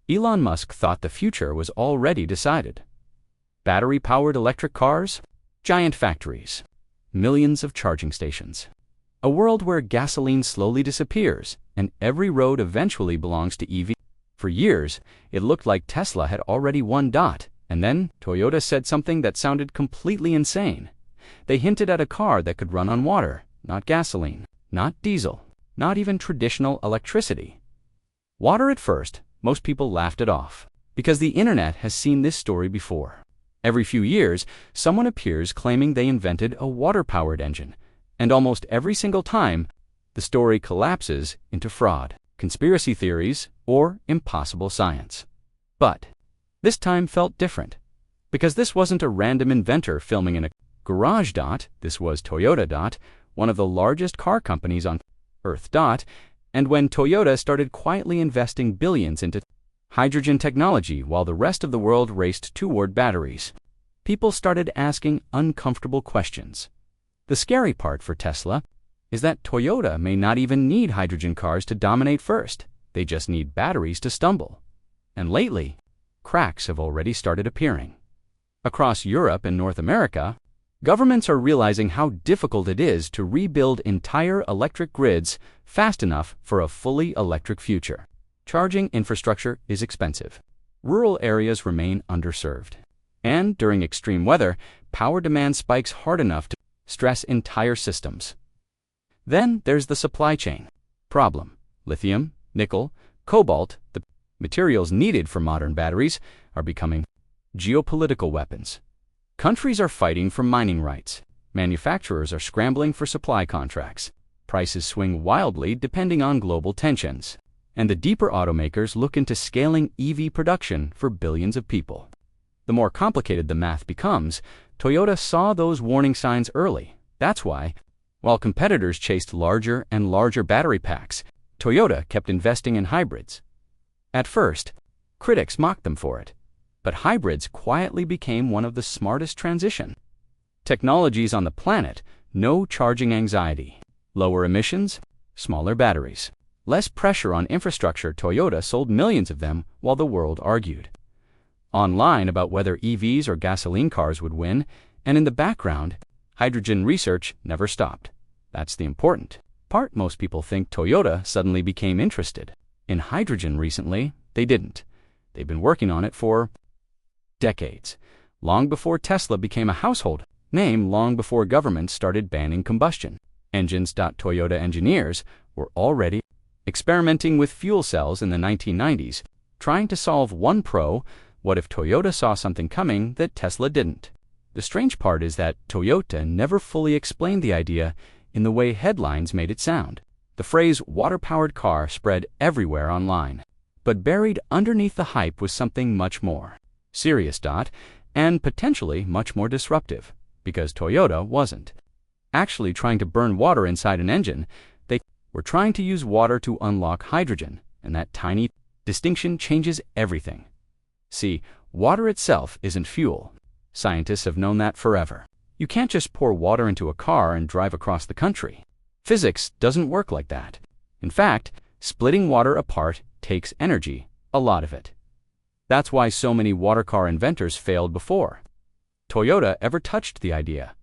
Elon Musk thought the future was already decided. Battery-powered electric cars, giant factories, millions of charging stations. A world where gasoline slowly disappears and every road eventually belongs to EV. For years, it looked like Tesla had already won. And then Toyota said something that sounded completely insane. They hinted at a car that could run on water, not gasoline, not diesel, not even traditional electricity. Water at first, most people laughed it off, because the internet has seen this story before. Every few years, someone appears claiming they invented a water-powered engine, and almost every single time, the story collapses into fraud, conspiracy theories, or impossible science. But this time felt different, because this wasn't a random inventor filming in a garage. This was Toyota. One of the largest car companies on Earth. And when Toyota started quietly investing billions into hydrogen technology while the rest of the world raced toward batteries, people started asking uncomfortable questions. The scary part for Tesla is that Toyota may not even need hydrogen cars to dominate first. They just need batteries to stumble. And lately, cracks have already started appearing. Across Europe and North America, governments are realizing how difficult it is to rebuild entire electric grids fast enough for a fully electric future. Charging infrastructure is expensive. Rural areas remain underserved. And during extreme weather, power demand spikes hard enough to stress entire systems. Then there's the supply chain problem. Lithium, nickel, cobalt, the materials needed for modern batteries, are becoming geopolitical weapons. Countries are fighting for mining rights. Manufacturers are scrambling for supply contracts. Prices swing wildly depending on global tensions. And the deeper automakers look into scaling EV production for billions of people. The more complicated the math becomes, Toyota saw those warning signs early. That's why, while competitors chased larger and larger battery packs, Toyota kept investing in hybrids. At first, critics mocked them for it, but hybrids quietly became one of the smartest transition technologies on the planet. No charging anxiety, lower emissions, smaller batteries, less pressure on infrastructure. Toyota sold millions of them while the world argued online about whether EVs or gasoline cars would win, and in the background, hydrogen research never stopped. That's the important part. Most people think Toyota suddenly became interested in hydrogen recently. They didn't. They've been working on it for decades, long before Tesla became a household name, long before governments started banning combustion engines. Toyota engineers were already experimenting with fuel cells in the 1990s, trying to solve one what if Toyota saw something coming that Tesla didn't. The strange part is that Toyota never fully explained the idea in the way headlines made it sound. The phrase water-powered car spread everywhere online, but buried underneath the hype was something much more serious. And potentially much more disruptive, because Toyota wasn't actually trying to burn water inside an engine. They were trying to use water to unlock hydrogen, and that tiny distinction changes everything. See, water itself isn't fuel. Scientists have known that forever. You can't just pour water into a car and drive across the country. Physics doesn't work like that. In fact, splitting water apart takes energy, a lot of it. That's why so many water car inventors failed before Toyota ever touched the idea.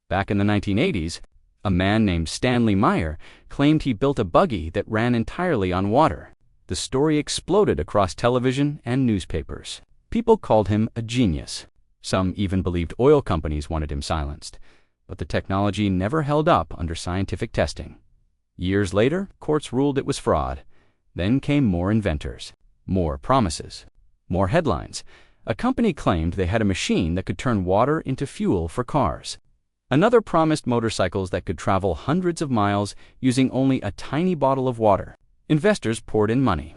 Back in the 1980s, a man named Stanley Meyer claimed he built a buggy that ran entirely on water. The story exploded across television and newspapers. People called him a genius. Some even believed oil companies wanted him silenced. But the technology never held up under scientific testing. Years later, courts ruled it was fraud. Then came more inventors, more promises, more headlines. A company claimed they had a machine that could turn water into fuel for cars. Another promised motorcycles that could travel hundreds of miles using only a tiny bottle of water. Investors poured in money.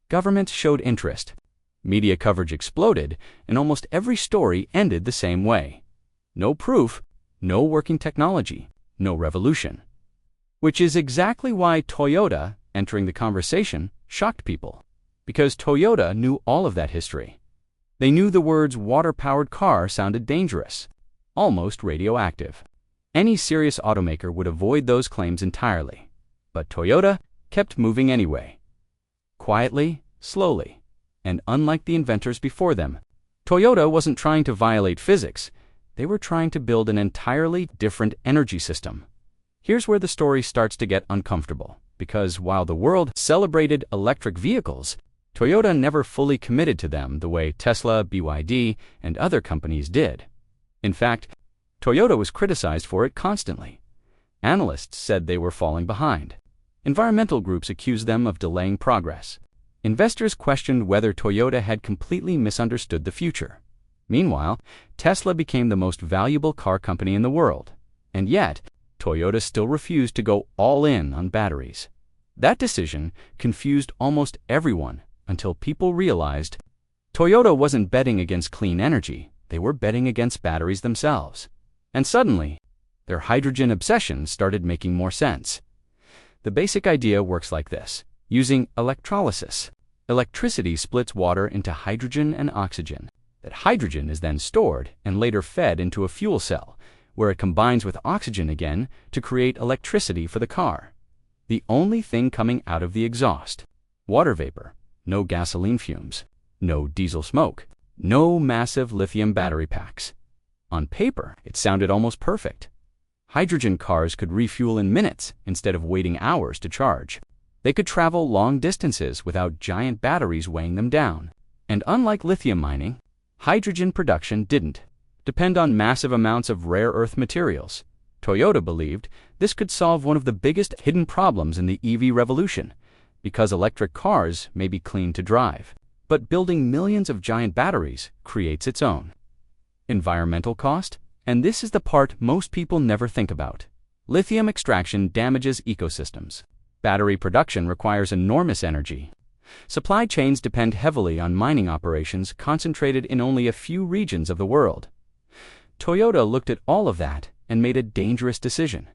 Governments showed interest. Media coverage exploded, and almost every story ended the same way. No proof, no working technology, no revolution. Which is exactly why Toyota, entering the conversation, shocked people. Because Toyota knew all of that history. They knew the words water-powered car sounded dangerous, almost radioactive. Any serious automaker would avoid those claims entirely. But Toyota kept moving anyway. Quietly, slowly. And unlike the inventors before them, Toyota wasn't trying to violate physics. They were trying to build an entirely different energy system. Here's where the story starts to get uncomfortable, because while the world celebrated electric vehicles, Toyota never fully committed to them the way Tesla, BYD, and other companies did. In fact, Toyota was criticized for it constantly. Analysts said they were falling behind. Environmental groups accused them of delaying progress. Investors questioned whether Toyota had completely misunderstood the future. Meanwhile, Tesla became the most valuable car company in the world. And yet, Toyota still refused to go all in on batteries. That decision confused almost everyone until people realized Toyota wasn't betting against clean energy, they were betting against batteries themselves. And suddenly, their hydrogen obsession started making more sense. The basic idea works like this. Using electrolysis, electricity splits water into hydrogen and oxygen. That hydrogen is then stored and later fed into a fuel cell, where it combines with oxygen again to create electricity for the car. The only thing coming out of the exhaust: water vapor, no gasoline fumes, no diesel smoke, no massive lithium battery packs. On paper, it sounded almost perfect. Hydrogen cars could refuel in minutes instead of waiting hours to charge. They could travel long distances without giant batteries weighing them down. And unlike lithium mining, hydrogen production didn't depend on massive amounts of rare earth materials. Toyota believed this could solve one of the biggest hidden problems in the EV revolution, because electric cars may be clean to drive, but building millions of giant batteries creates its own environmental cost. And this is the part most people never think about. Lithium extraction damages ecosystems. Battery production requires enormous energy. Supply chains depend heavily on mining operations concentrated in only a few regions of the world. Toyota looked at all of that and made a dangerous decision.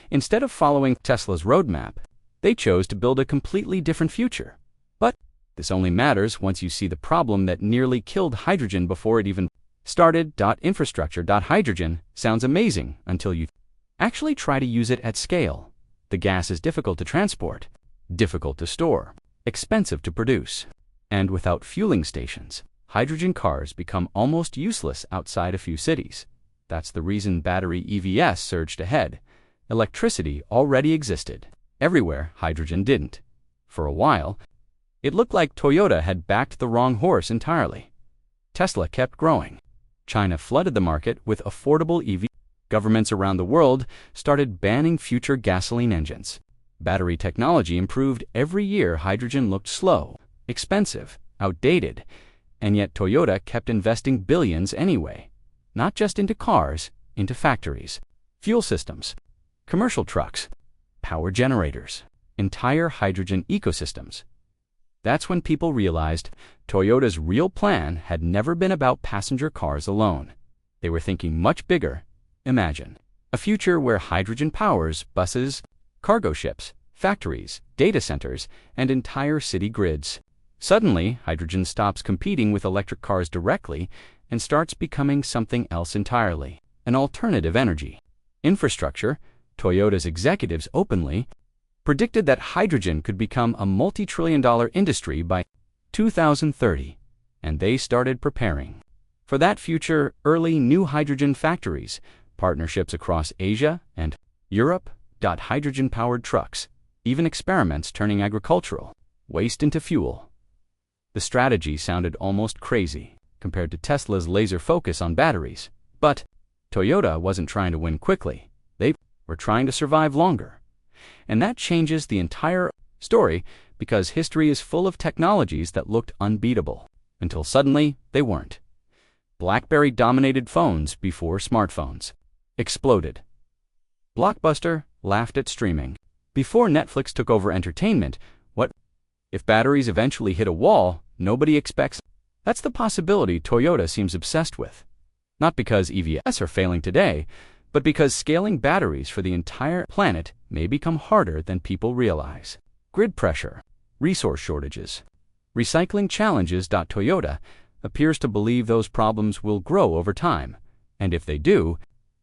Instead of following Tesla's roadmap, they chose to build a completely different future. But this only matters once you see the problem that nearly killed hydrogen before it even started. Infrastructure. Hydrogen sounds amazing until you actually try to use it at scale. The gas is difficult to transport, difficult to store, expensive to produce. And without fueling stations, hydrogen cars become almost useless outside a few cities. That's the reason battery EVs surged ahead. Electricity already existed. Everywhere, hydrogen didn't. For a while, it looked like Toyota had backed the wrong horse entirely. Tesla kept growing. China flooded the market with affordable EVs. Governments around the world started banning future gasoline engines. Battery technology improved every year. Hydrogen looked slow, expensive, outdated, and yet Toyota kept investing billions anyway. Not just into cars, into factories, fuel systems, commercial trucks, power generators, entire hydrogen ecosystems. That's when people realized Toyota's real plan had never been about passenger cars alone. They were thinking much bigger. Imagine a future where hydrogen powers buses, cargo ships, factories, data centers, and entire city grids. Suddenly, hydrogen stops competing with electric cars directly and starts becoming something else entirely: an alternative energy. Infrastructure. Toyota's executives openly predicted that hydrogen could become a multi-trillion-dollar industry by 2030, and they started preparing for that future. Early new hydrogen factories, partnerships across Asia and Europe. Hydrogen-powered trucks, even experiments turning agricultural waste into fuel. The strategy sounded almost crazy compared to Tesla's laser focus on batteries. But Toyota wasn't trying to win quickly. They were trying to survive longer. And that changes the entire story, because history is full of technologies that looked unbeatable, until suddenly they weren't. BlackBerry dominated phones before smartphones. Exploded. Blockbuster laughed at streaming. Before Netflix took over entertainment, what if batteries eventually hit a wall nobody expects? That's the possibility Toyota seems obsessed with. Not because EVs are failing today, but because scaling batteries for the entire planet may become harder than people realize. Grid pressure, resource shortages, recycling challenges. Toyota appears to believe those problems will grow over time, and if they do,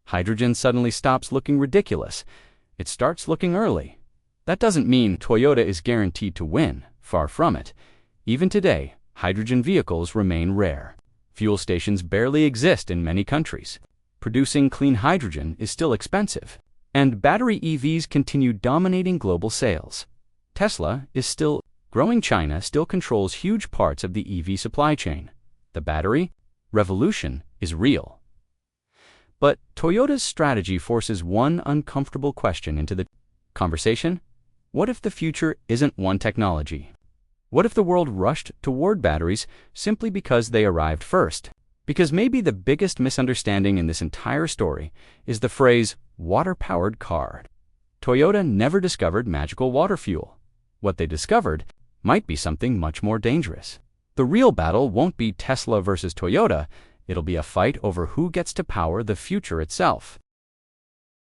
hydrogen suddenly stops looking ridiculous. It starts looking early. That doesn't mean Toyota is guaranteed to win. Far from it. Even today, Hydrogen vehicles remain rare. Fuel stations barely exist in many countries. Producing clean hydrogen is still expensive. And battery EVs continue dominating global sales. Tesla is still growing. China still controls huge parts of the EV supply chain. The battery revolution is real. But Toyota's strategy forces one uncomfortable question into the conversation. What if the future isn't one technology? What if the world rushed toward batteries simply because they arrived first? Because maybe the biggest misunderstanding in this entire story is the phrase water-powered car. Toyota never discovered magical water fuel. What they discovered might be something much more dangerous. The real battle won't be Tesla versus Toyota. It'll be a fight over who gets to power the future itself.